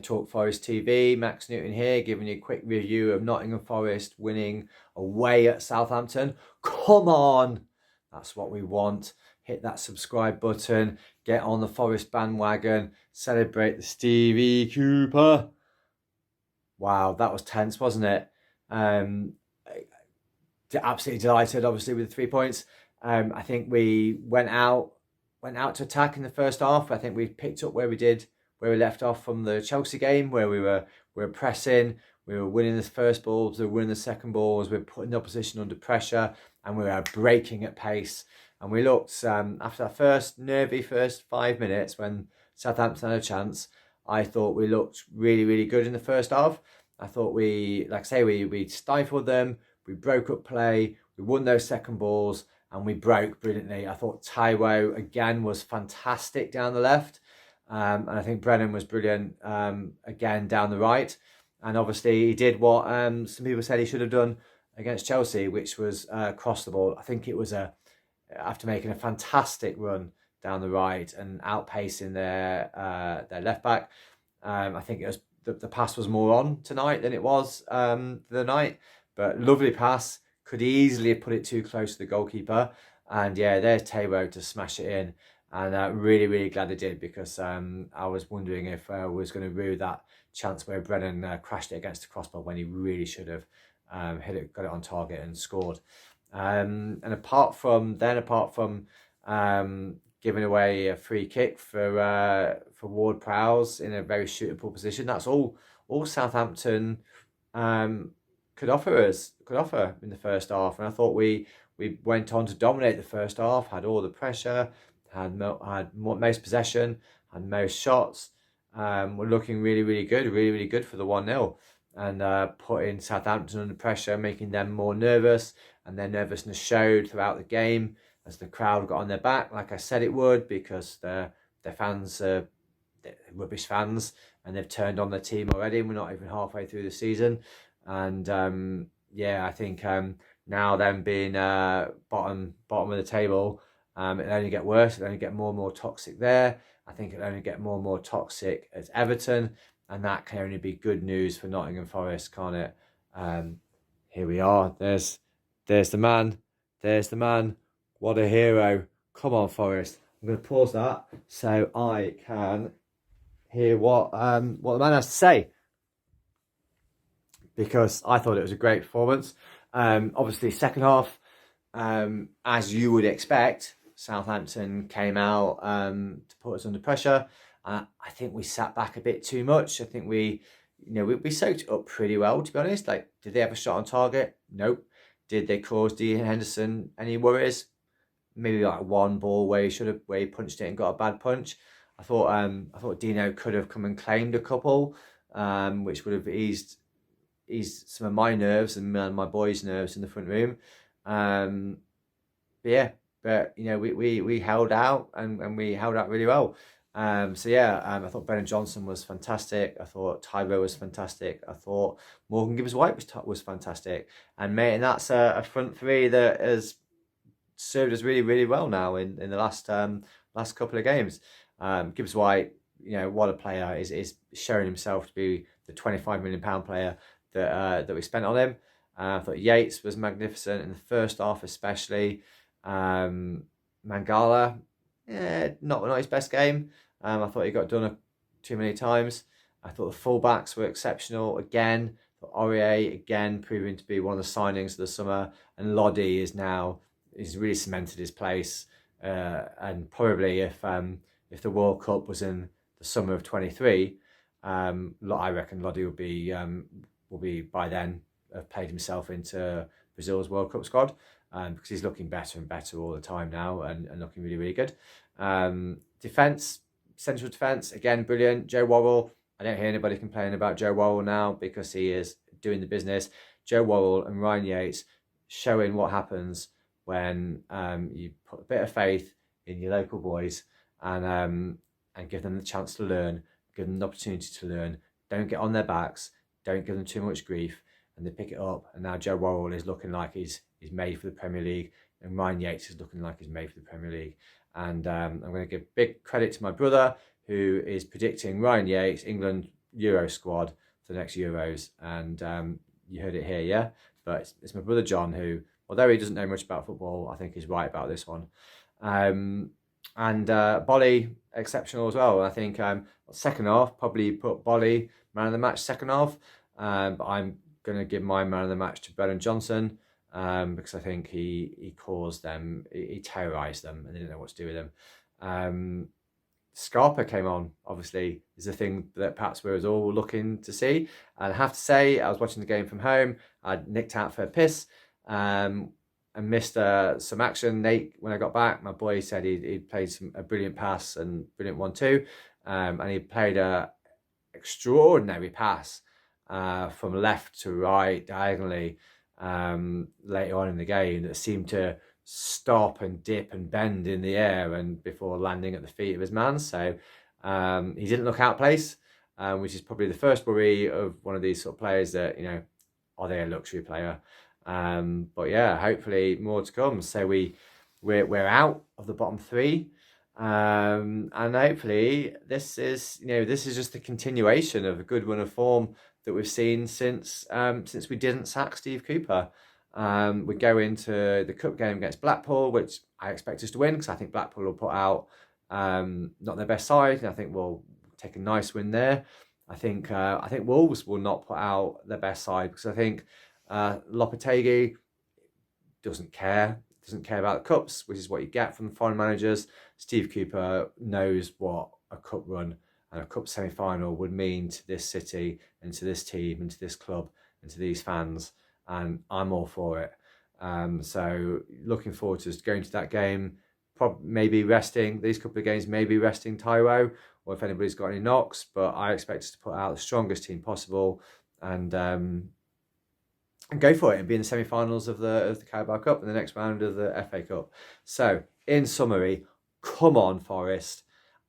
Talk Forest TV. Max Newton here, giving you a quick review of Nottingham Forest winning away at Southampton. Come on! That's what we want. Hit that subscribe button, get on the Forest bandwagon, celebrate the Stevie Cooper. Wow, that was tense, wasn't it? Absolutely delighted, obviously, with the 3 points. I think we went out to attack in the first half. I think we picked up where we left off from the Chelsea game, where we were pressing, we were winning the first balls, we were winning the second balls, we were putting the opposition under pressure, and we were breaking at pace. And we looked, after that first nervy first 5 minutes when Southampton had a chance, I thought we looked really, really good in the first half. I thought we stifled them, we broke up play, we won those second balls, and we broke brilliantly. I thought Taiwo, again, was fantastic down the left. And I think Brennan was brilliant again down the right. And obviously he did what some people said he should have done against Chelsea, which was cross the ball. I think it was after making a fantastic run down the right and outpacing their left back. I think it was the pass was more on tonight than it was the night. But lovely pass. Could easily have put it too close to the goalkeeper. And yeah, there's Taiwo to smash it in. And really, really glad they did, because I was wondering if we was going to rue that chance where Brennan crashed it against the crossbar when he really should have got it on target and scored. And apart from giving away a free kick for Ward-Prowse in a very shootable position, that's all Southampton could offer in the first half. And I thought we went on to dominate the first half, had all the pressure, had most possession, had most shots. We're looking really, really good, really, really good for the 1-0. And putting Southampton under pressure, making them more nervous, and their nervousness showed throughout the game as the crowd got on their back, like I said it would, because their fans are rubbish fans, and they've turned on their team already. We're not even halfway through the season. And I think now them being bottom of the table, it'll only get worse. It'll only get more and more toxic there. I think it'll only get more and more toxic at Everton, and that can only be good news for Nottingham Forest, can't it? Here we are. There's the man. There's the man. What a hero. Come on, Forest. I'm going to pause that so I can hear what the man has to say, because I thought it was a great performance. Obviously, second half, as you would expect, Southampton came out to put us under pressure. I think we sat back a bit too much. I think we soaked it up pretty well, to be honest. Like, did they have a shot on target? Nope. Did they cause Dean Henderson any worries? Maybe like one ball where he punched it and got a bad punch. I thought Dino could have come and claimed a couple, which would have eased some of my nerves and my boys' nerves in the front room. But we held out, and we held out really well. I thought Brennan Johnson was fantastic. I thought Taiwo was fantastic. I thought Morgan Gibbs-White was fantastic. And that's a front three that has served us really, really well now in the last couple of games. Gibbs-White, what a player, is showing himself to be the £25 million player that we spent on him. I thought Yates was magnificent in the first half, especially. Mangala, not his best game. I thought he got done too many times. I thought the fullbacks were exceptional again. Aurier again proving to be one of the signings of the summer, and Lodi is really cemented his place. And probably if the World Cup was in the summer of 23, I reckon Lodi will be by then have played himself into Brazil's World Cup squad, because he's looking better and better all the time now, and looking really, really good. Central defence, again, brilliant. Joe Worrall, I don't hear anybody complaining about Joe Worrall now, because he is doing the business. Joe Worrall and Ryan Yates showing what happens when you put a bit of faith in your local boys and give them the chance to learn, give them the opportunity to learn. Don't get on their backs, don't give them too much grief, and they pick it up. And now Joe Worrall is looking like he's made for the Premier League, and Ryan Yates is looking like he's made for the Premier League. And I'm going to give big credit to my brother, who is predicting Ryan Yates, England Euro squad for the next Euros. And you heard it here, yeah? But it's my brother John who, although he doesn't know much about football, I think he's right about this one. And Bolly, exceptional as well. I think second half, probably put Bolly man of the match second half. But I'm going to give my man of the match to Brennan Johnson because I think he caused them, he terrorised them and they didn't know what to do with him. Scarpa came on, obviously, is a thing that perhaps we was all looking to see. And I have to say, I was watching the game from home. I nicked out for a piss and missed some action. Nate, when I got back, my boy said he played a brilliant pass and brilliant 1-2. And he played a extraordinary pass from left to right, diagonally, later on in the game that seemed to stop and dip and bend in the air and before landing at the feet of his man. So he didn't look out of place, which is probably the first worry of one of these sort of players that, are they a luxury player? But yeah, hopefully more to come. So we're out of the bottom three. And hopefully this is just the continuation of a good run of form that we've seen since we didn't sack Steve Cooper. We go into the cup game against Blackpool, which I expect us to win because I think Blackpool will put out not their best side, and I think we'll take a nice win there. I think Wolves will not put out their best side because I think Lopetegui doesn't care about the cups, which is what you get from the foreign managers. Steve Cooper knows what a cup run and a cup semi-final would mean to this city and to this team and to this club and to these fans. And I'm all for it. So looking forward to going to that game, maybe resting these couple of games, maybe resting Taiwo, or if anybody's got any knocks. But I expect us to put out the strongest team possible and go for it and be in the semi-finals of the Carabao Cup and the next round of the FA Cup. So in summary, come on Forest,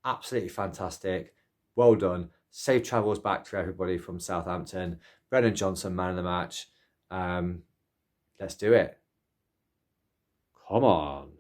absolutely fantastic, well done. Safe travels back to everybody from Southampton. Brennan Johnson, man of the match. Let's do it. Come on.